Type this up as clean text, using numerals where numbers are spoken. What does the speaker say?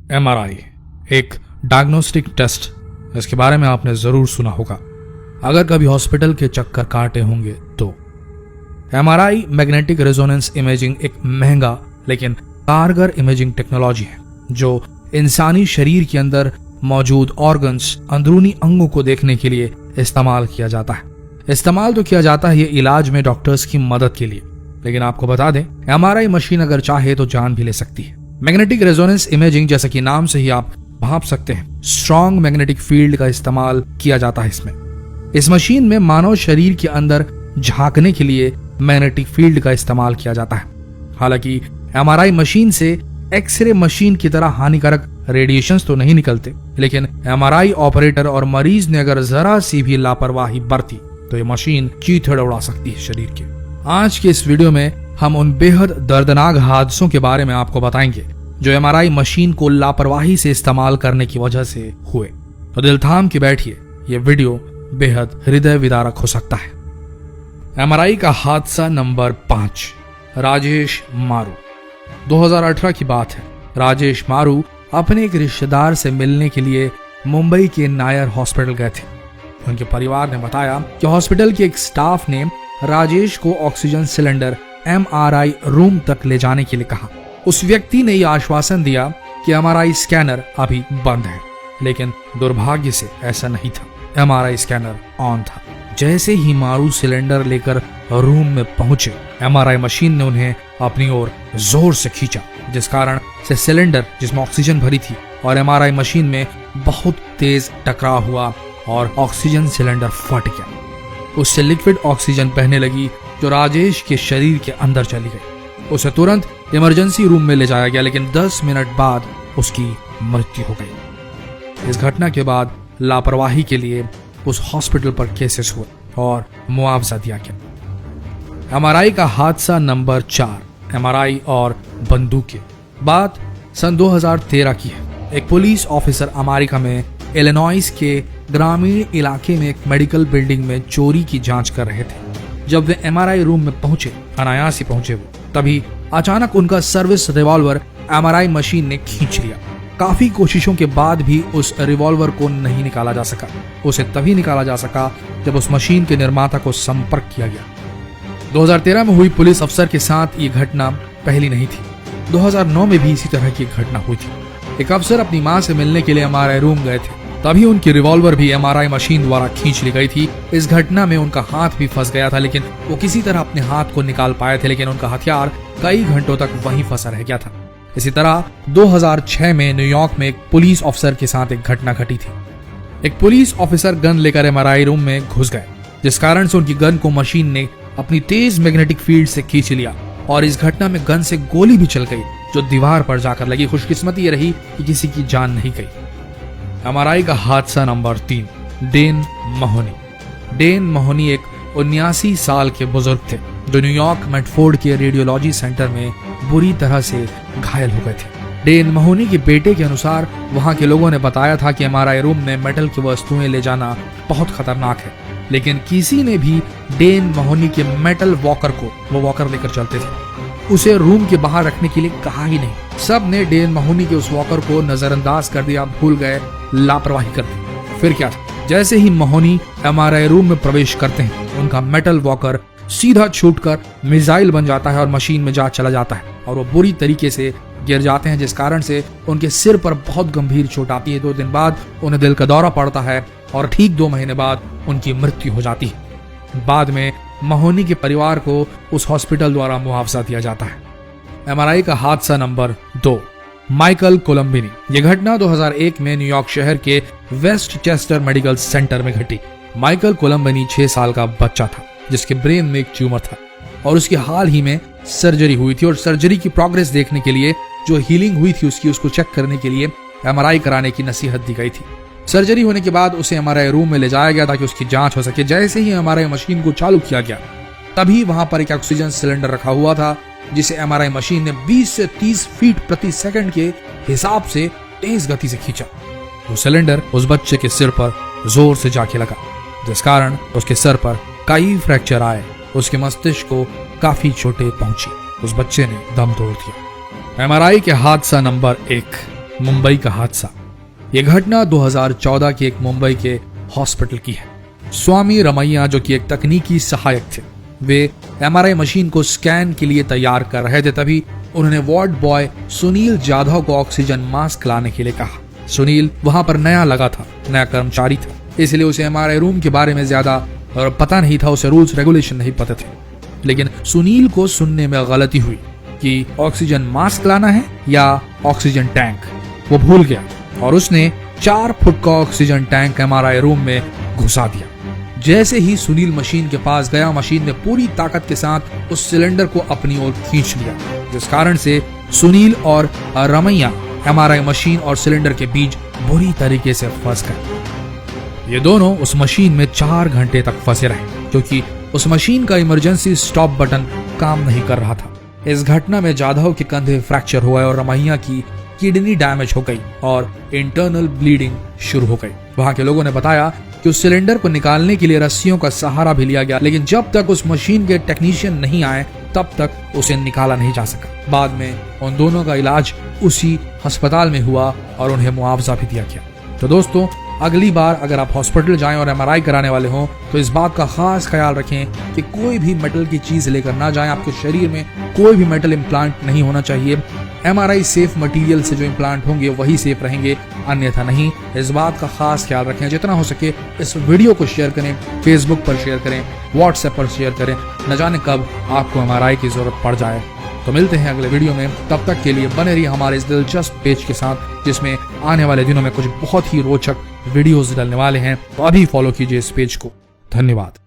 MRI एक diagnostic test, इसके बारे में आपने जरूर सुना होगा अगर कभी हॉस्पिटल के चक्कर काटे होंगे तो। एमआरआई मैग्नेटिक रेजोनेंस इमेजिंग एक महंगा लेकिन कारगर इमेजिंग टेक्नोलॉजी है जो इंसानी शरीर के अंदर मौजूद ऑर्गन्स, अंदरूनी अंगों को देखने के लिए इस्तेमाल किया जाता है। इस्तेमाल तो किया जाता है ये इलाज में डॉक्टर्स की मदद के लिए, लेकिन आपको बता दें एमआरआई मशीन अगर चाहे तो जान भी ले सकती है। मैग्नेटिक रेजोनेंस इमेजिंग, जैसा कि नाम से ही आप भांप सकते हैं, स्ट्रॉन्ग मैग्नेटिक फील्ड का इस्तेमाल किया जाता है इसमें। इस मशीन में मानव शरीर के अंदर झांकने के लिए मैग्नेटिक फील्ड का इस्तेमाल किया जाता है। हालांकि एमआरआई मशीन से एक्सरे मशीन की तरह हानिकारक रेडिएशंस तो नहीं निकलते, लेकिन एमआरआई ऑपरेटर और मरीज ने अगर जरा सी भी लापरवाही बरती तो ये मशीन चीथड़ उड़ा सकती है शरीर के। आज के इस वीडियो में हम उन बेहद दर्दनाक हादसों के बारे में आपको बताएंगे जो एमआरआई मशीन को लापरवाही से इस्तेमाल करने की वजह से हुए। तो दिल थाम के बैठिए, ये वीडियो बेहद हृदय विदारक हो सकता है। एमआरआई का हादसा नंबर 5, राजेश मारू। 2018 की बात है। राजेश मारू अपने एक रिश्तेदार से मिलने के लिए मुंबई के नायर हॉस्पिटल गए थे। उनके परिवार ने बताया कि हॉस्पिटल के एक स्टाफ ने राजेश को ऑक्सीजन सिलेंडर एमआरआई रूम तक ले जाने के लिए कहा। उस व्यक्ति ने यह आश्वासन दिया कि एमआरआई स्कैनर अभी बंद है, लेकिन दुर्भाग्य से ऐसा नहीं था। एमआरआई स्कैनर ऑन था। जैसे ही मारू सिलेंडर लेकर रूम में पहुंचे, एमआरआई मशीन ने उन्हें अपनी ओर जोर से खींचा, जिस कारण से सिलेंडर जिसमें ऑक्सीजन भरी थी और एमआरआई मशीन में बहुत तेज टकराव हुआ और ऑक्सीजन सिलेंडर फट गया। उससे लिक्विड ऑक्सीजन बहने लगी जो राजेश के शरीर के अंदर चली गई। उसे तुरंत इमरजेंसी रूम में ले जाया गया, लेकिन 10 मिनट बाद उसकी मृत्यु हो गई। इस घटना के बाद लापरवाही के लिए उस हॉस्पिटल पर केसेस हुए और मुआवजा दिया गया। एमआरआई का हादसा नंबर 4, एमआरआई और बंदूकें। बात सन 2013 की है। एक पुलिस ऑफिसर अमेरिका में इलिनॉइस के ग्रामीण इलाके में एक मेडिकल बिल्डिंग में चोरी की जांच कर रहे थे। जब वे एमआरआई रूम में पहुंचे, अनायास ही पहुंचे वो, तभी अचानक उनका सर्विस रिवॉल्वर एमआरआई मशीन ने खींच लिया। काफी कोशिशों के बाद भी उस रिवॉल्वर को नहीं निकाला जा सका। उसे तभी निकाला जा सका जब उस मशीन के निर्माता को संपर्क किया गया। 2013 में हुई पुलिस अफसर के साथ ये घटना पहली नहीं थी। 2009 में भी इसी तरह की घटना हुई थी। एक अफसर अपनी मां से मिलने के लिए एमआरआई रूम गए थे, तभी उनकी रिवॉल्वर भी एमआरआई मशीन द्वारा खींच ली गई थी। इस घटना में उनका हाथ भी फंस गया था, लेकिन वो किसी तरह अपने हाथ को निकाल पाए थे, लेकिन उनका हथियार कई घंटों तक वहीं फंसा रह गया था। इसी तरह 2006 में न्यूयॉर्क में एक पुलिस ऑफिसर के साथ एक घटना घटी थी। एक पुलिस ऑफिसर गन लेकर एमआरआई रूम में घुस गए, जिस कारण से उनकी गन को मशीन ने अपनी तेज मैग्नेटिक फील्ड से खींच लिया और इस घटना में गन से गोली भी चल गई जो दीवार पर जाकर लगी। खुशकिस्मती ये रही कि किसी की जान नहीं गई। एमआरआई का हादसा नंबर 3, डेन महोनी। डेन महोनी एक 79 साल के बुजुर्ग थे जो न्यूयॉर्क मेडफोर्ड के रेडियोलॉजी सेंटर में बुरी तरह से घायल हो गए थे। डेन महोनी के बेटे के अनुसार वहां के लोगों ने बताया था कि एमआरआई रूम में मेटल की वस्तुएं ले जाना बहुत खतरनाक है, लेकिन किसी ने भी डेन महोनी के मेटल वॉकर को, वो वॉकर लेकर चलते थे, उसे रूम के बाहर रखने के लिए कहा ही नहीं। सब ने डेन महोनी के उस वॉकर को नजरअंदाज कर दिया, भूल गए, लापरवाही कर दी। फिर क्या था, जैसे ही महोनी एमआरआई रूम में प्रवेश करते हैं, उनका मेटल वॉकर सीधा छूटकर मिसाइल बन जाता है और मशीन में जा चला जाता है और वो बुरी तरीके से गिर जाते हैं, जिस कारण से उनके सिर पर बहुत गंभीर चोट आती है। 2 दिन बाद उन्हें दिल का दौरा पड़ता है और ठीक 2 महीने बाद उनकी मृत्यु हो जाती है। बाद में महोनी के परिवार को उस हॉस्पिटल द्वारा मुआवजा दिया जाता है। एमआरआई का हादसा नंबर 2, माइकल कोलंबिनी। यह घटना 2001 में न्यूयॉर्क शहर के वेस्ट चेस्टर मेडिकल सेंटर में घटी। माइकल कोलंबिनी 6 साल का बच्चा था जिसके ब्रेन में एक ट्यूमर था और उसकी हाल ही में सर्जरी हुई थी और सर्जरी की प्रोग्रेस देखने के लिए, जो हीलिंग हुई थी उसको चेक करने के लिए एमआरआई कराने की नसीहत दी गई थी। सर्जरी होने के बाद उसे एमआरआई रूम में ले जाया गया ताकि उसकी जांच हो सके। जैसे ही एमआरआई मशीन को चालू किया गया, तभी वहां पर एक ऑक्सीजन सिलेंडर रखा हुआ था जिसे एमआरआई मशीन ने 20 से 30 फीट प्रति सेकंड के हिसाब से तेज गति से खींचा। वो सिलेंडर उस बच्चे के सिर पर जोर से जाके लगा, जिस कारण उसके सर पर कई फ्रैक्चर आए। उसके मस्तिष्क को काफी चोटें पहुंची। उस बच्चे ने दम तोड़ दिया। एमआरआई के हादसा नंबर 1, मुंबई का हादसा। यह घटना 2014 के एक मुंबई के हॉस्पिटल की है। स्वामी रमैया, जो कि एक तकनीकी सहायक थे, वे MRI मशीन को स्कैन के लिए तैयार कर रहे थे। तभी उन्होंने वार्ड बॉय सुनील जाधव को ऑक्सीजन मास्क लाने के लिए कहा। सुनील वहां पर नया लगा था, नया कर्मचारी था, इसलिए उसे MRI रूम के बारे में ज्यादा पता नहीं था, उसे रूल्स रेगुलेशन नहीं पता थे। लेकिन सुनील को सुनने में गलती हुई कि ऑक्सीजन मास्क लाना है या ऑक्सीजन टैंक। वो भूल गया और उसने 4 फुट का ऑक्सीजन टैंक MRI रूम में घुसा दिया। जैसे ही सुनील मशीन के पास गया, मशीन ने पूरी ताकत के साथ उस सिलेंडर को अपनी ओर खींच लिया, जिस कारण से सुनील और रमैया MRI मशीन और सिलेंडर के बीच बुरी तरीके से फंस गए। ये दोनों उस मशीन में 4 घंटे तक फंसे रहे, क्योंकि उस मशीन का इमरजेंसी स्टॉप बटन काम नहीं कर रहा था। इस घटना में जाधव के कंधे फ्रैक्चर हुए और रमैया की किडनी डैमेज हो गई और इंटरनल ब्लीडिंग शुरू हो गई। वहां के लोगों ने बताया कि उस सिलेंडर को निकालने के लिए रस्सियों का सहारा भी लिया गया, लेकिन जब तक उस मशीन के टेक्नीशियन नहीं आए तब तक उसे निकाला नहीं जा सका। बाद में उन दोनों का इलाज उसी अस्पताल में हुआ और उन्हें मुआवजा भी दिया गया। तो दोस्तों, अगली बार अगर आप हॉस्पिटल जाएं और MRI कराने वाले हों तो इस बात का खास ख्याल रखें कि कोई भी मेटल की चीज लेकर ना जाएं। आपके शरीर में कोई भी मेटल इम्प्लांट नहीं होना चाहिए। MRI सेफ मटेरियल से जो इम्प्लांट होंगे वही सेफ रहेंगे, अन्यथा नहीं। इस बात का खास ख्याल रखें। जितना हो सके इस वीडियो को शेयर करें, फेसबुक पर शेयर करें, व्हाट्सएप पर शेयर करें। न जाने कब आपको MRI की जरूरत पड़ जाए। तो मिलते हैं अगले वीडियो में, तब तक के लिए बने रहिए हमारे इस दिलचस्प पेज के साथ, जिसमें आने वाले दिनों में कुछ बहुत ही रोचक वीडियोस डलने वाले हैं। तो अभी फॉलो कीजिए इस पेज को। धन्यवाद।